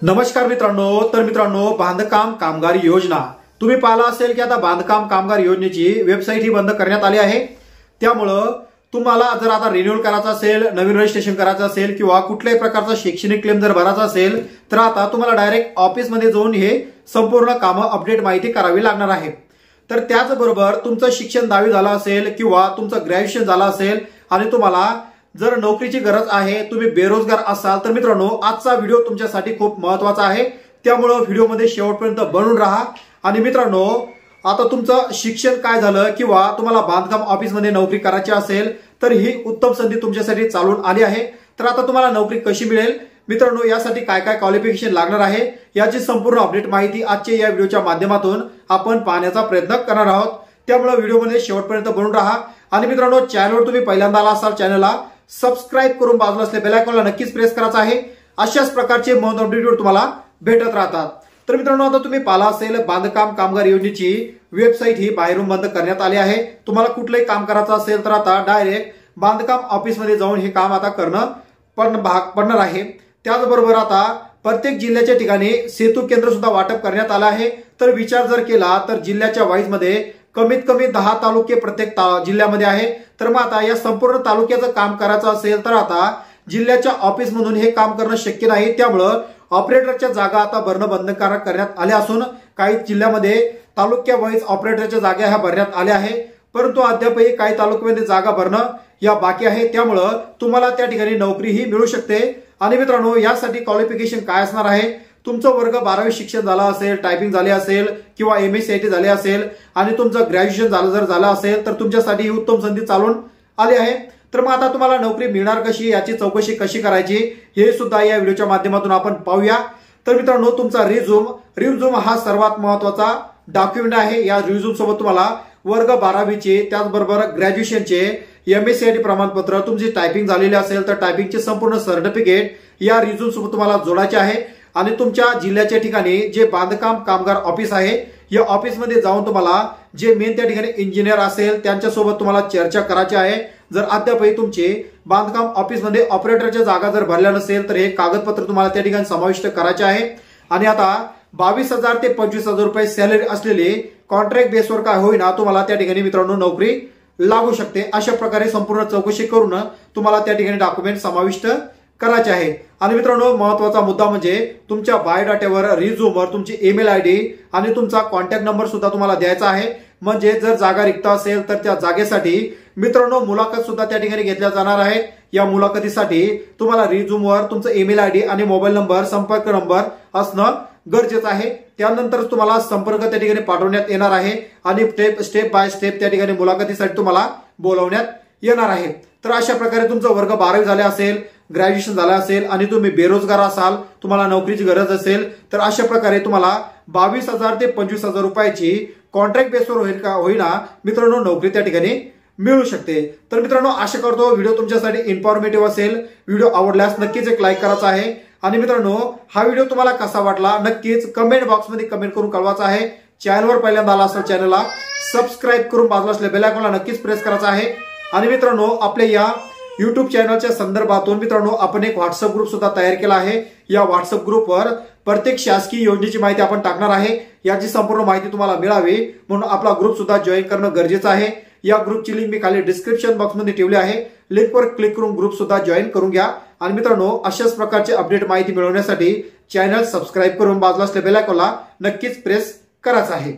नमस्कार मित्रांनो, बांधकाम कामगार योजना तुम्ही पाहिला असेल की आता बांधकाम कामगार योजनेची वेबसाईट ही बंद करण्यात आली आहे। त्यामुळे तुम्हाला जर आता रिन्यूअल करायचा असेल, नवीन रजिस्ट्रेशन करायचं असेल किंवा कुठल्याही प्रकारचा शैक्षणिक क्लेम जर भरायचा असेल तर आता तुम्हाला डायरेक्ट ऑफिस मध्ये जाऊन हे संपूर्ण काम अपडेट माहिती करावी लागणार आहे। तर त्याचबरोबर तुमचं शिक्षण 10वी झालं असेल किंवा तुमचं ग्रॅज्युएशन झालं असेल आणि तुम्हाला जर नोकरीची गरज आहे, तुम्ही बेरोजगार असाल तर मित्रांनो आजचा व्हिडिओ तुमच्यासाठी खूप महत्त्वाचा आहे। त्यामुळे व्हिडिओमध्ये शेवटपर्यंत बनून राहा। आणि मित्रांनो, आता तुमचं शिक्षण काय झालं किंवा तुम्हाला बांधकाम ऑफिस मध्ये नोकरी करायची असेल तर ही उत्तम संधी तुमच्यासाठी चालून आली आहे। तर आता तुम्हाला नोकरी कशी मिळेल मित्रांनो, यासाठी काय काय क्वालिफिकेशन लागणार आहे याची संपूर्ण अपडेट माहिती आजच्या या व्हिडिओच्या माध्यमातून आपण पाहण्याचा प्रयत्न करणार आहोत। त्यामुळे व्हिडिओमध्ये शेवटपर्यंत बनून राहा। आणि मित्रांनो, चॅनलवर तुम्ही पहिल्यांदा आला असाल चॅनलला सबस्क्राइब करून बाजूला असलेल्या बेल आयकॉनला नक्कीच प्रेस करायचं आहे। अशाच प्रकारचे महत्त्वाचे व्हिडिओ तुम्हाला भेटत राहतात। तर मित्रांनो, आता तुम्ही पाहिला असेल बांधकाम कामगार योजनेची वेबसाईट ही बाहेरून बंद करण्यात आली आहे। तुम्हाला कुठलंही काम करायचं असेल तर आता डायरेक्ट बांधकाम ऑफिस मध्ये जाऊन हे काम आता करणं भाग पडणार आहे। त्याचबरोबर आता प्रत्येक जिल्ह्याच्या ठिकाणी सेतू केंद्र सुद्धा वाटप करण्यात आलं आहे। तर विचार जर केला तर जिल्ह्याच्या वाईज मध्ये कमीत कमी 10 तालुके प्रत्येक जिल्ह्यामध्ये आहे। तर मग आता या संपूर्ण तालुक्याचं काम करायचं असेल तर आता जिल्ह्याच्या ऑफिस मधून हे काम करणं शक्य नाही। त्यामुळं ऑपरेटरच्या जागा आता भरणं बंधनकारक करण्यात आल्या असून काही जिल्ह्यामध्ये तालुक्या वाईज ऑपरेटरच्या जागा ह्या भरण्यात आल्या आहे, परंतु अद्यापही काही तालुक्यामध्ये जागा भरणं या बाकी आहे। त्यामुळं तुम्हाला त्या ठिकाणी नोकरी ही मिळू शकते। आणि मित्रांनो, यासाठी क्वालिफिकेशन काय असणार आहे, तुमचं वर्ग 12वी शिक्षण झालं असेल, टायपिंग झाले असेल किंवा MSc झाले असेल आणि तुमचं ग्रॅज्युएशन झालं असेल तर तुमच्यासाठी ही उत्तम संधी चालून आली आहे। तर मग आता तुम्हाला नोकरी मिळणार कशी, याची चौकशी कशी करायची हे सुद्धा या व्हिडिओच्या माध्यमातून आपण पाहूया। तर मित्रांनो, तुमचा रिझ्यूम हा सर्वात महत्त्वाचा डॉक्युमेंट आहे। या रिझ्यूम सोबत तुम्हाला वर्ग 12वीचे त्याचबरोबर ग्रॅज्युएशनचे MSc प्रमाणपत्र, तुमची टायपिंग झालेली असेल तर टायपिंगचे संपूर्ण सर्टिफिकेट या रिझ्यूम सोबत तुम्हाला जोडायचे आहे। आणि तुमच्या जिल्ह्याच्या ठिकाणी जे बांधकाम कामगार ऑफिस आहे या ऑफिस मध्ये जाऊन तुम्हाला जे मेन त्या ठिकाणी इंजिनियर असेल त्यांच्यासोबत तुम्हाला चर्चा करायची आहे। जर अद्यापही तुमचे बांधकाम ऑफिस मध्ये ऑपरेटरच्या जागा जर भरल्या नसेल तर हे कागदपत्र तुम्हाला त्या ठिकाणी समाविष्ट करायचे आहे। आणि आता 22,000 ते 25,000 रुपये सॅलरी असलेले कॉन्ट्रॅक्ट बेसवर काय होईना तुम्हाला त्या ठिकाणी मित्रांनो नोकरी लागू शकते। अशा प्रकारे संपूर्ण चौकशी करून तुम्हाला त्या ठिकाणी डॉक्युमेंट समाविष्ट करायचे आहे। आणि मित्रांनो, महत्त्वाचा मुद्दा म्हणजे तुमच्या बायोडाट्यावर रिझ्यूमवर तुमची ईमेल ID आणि तुमचा कॉन्टॅक्ट नंबर सुद्धा तुम्हाला द्यायचा आहे। म्हणजे जर जागा रिक्त असेल तर त्या जागेसाठी मित्रांनो मुलाखत सुद्धा त्या ठिकाणी घेतल्या जाणार आहे। या मुलाखतीसाठी तुम्हाला रिझ्यूमवर तुमचं ईमेल ID आणि मोबाईल नंबर, संपर्क नंबर असणं गरजेचं आहे। त्यानंतर तुम्हाला संपर्क त्या ठिकाणी पाठवण्यात येणार आहे आणि स्टेप बाय स्टेप त्या ठिकाणी मुलाखतीसाठी तुम्हाला बोलवण्यात येणार आहे। तर अशा प्रकारे तुमचं वर्ग 12वी झाले असेल, ग्रॅज्युएशन झालं असेल आणि तुम्ही बेरोजगार असाल, तुम्हाला नोकरीची गरज असेल तर अशा प्रकारे तुम्हाला 22,000 ते 25,000 रुपयाची कॉन्ट्रॅक्ट बेसवर होईना मित्रांनो नोकरी त्या ठिकाणी मिळू शकते। तर मित्रांनो, आशा करतो व्हिडिओ तुमच्यासाठी इन्फॉर्मेटिव्ह असेल। व्हिडिओ आवडल्यास नक्कीच एक लाईक करायचा आहे। आणि मित्रांनो, हा व्हिडिओ तुम्हाला कसा वाटला नक्कीच कमेंट बॉक्समध्ये कमेंट करून कळवायचा आहे। चॅनलवर पहिल्यांदा आला असेल चॅनलला सबस्क्राइब करून बाजूला असलेल्या बेल आयकॉनला नक्कीच प्रेस करायचा आहे। आणि मित्रांनो, आपल्या या YouTube चॅनलच्या संदर्भातून मित्रांनो आपण एक व्हॉट्सअप ग्रुप सुद्धा तयार केला आहे। या व्हॉट्सअप ग्रुपवर प्रत्येक शासकीय योजनेची माहिती आपण टाकणार आहे। याची संपूर्ण माहिती तुम्हाला मिळावी म्हणून आपला ग्रुप सुद्धा जॉईन करणं गरजेचं आहे। या ग्रुपची लिंक मी खाली डिस्क्रिप्शन बॉक्समध्ये ठेवली आहे। लिंकवर क्लिक करून ग्रुप सुद्धा जॉईन करून घ्या। आणि मित्रांनो, अशाच प्रकारचे अपडेट माहिती मिळवण्यासाठी चॅनल सबस्क्राइब करून बाजूला असलेल्या बेल आयकॉनला नक्कीच प्रेस करायचं आहे।